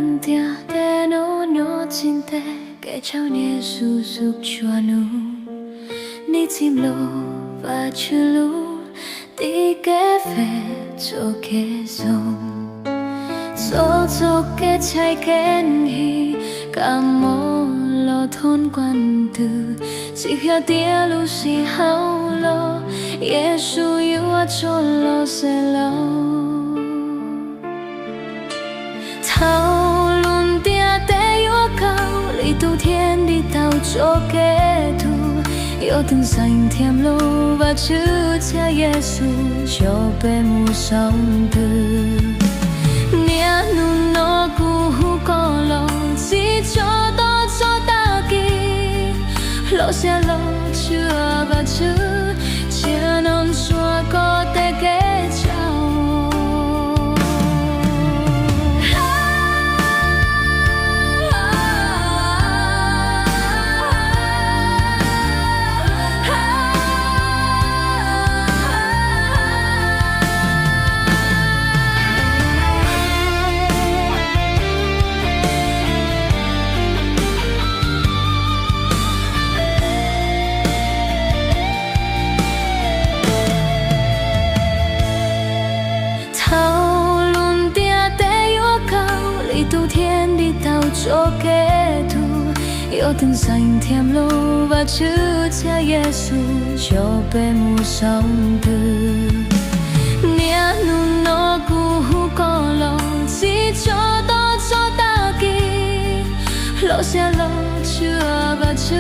论点的诺诺真的给朝你叔叔抓努，你进路把去路，地给飞做给送，做做给才给你，感冒了痛关度，只要跌路是好了，耶稣有我做了谁了。讨论点的我高，你都天地到做给图，有等三天路把主叫耶稣就被目送的，你努诺古过了，只做到做到底，落下了就把主只能说过的给找。都天地到做给图，有等三天路把主叫耶稣就被目送的，你努诺古过了，只做到做到底，落下了就把主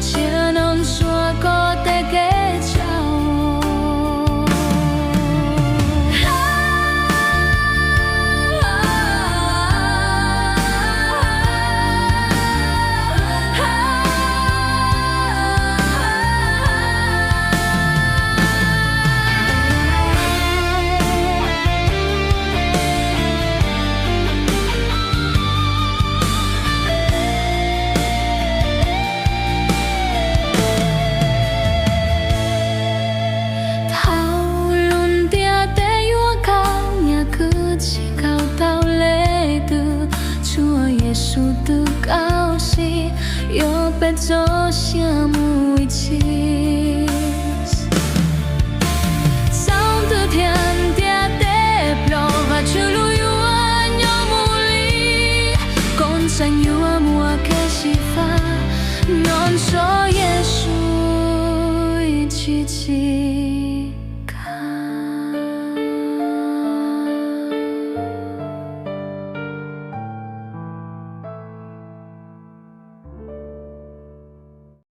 只能说过的给找。高兴又被做项目一起，早的天点的不把出路有安有木里，共产有阿木阿开始发。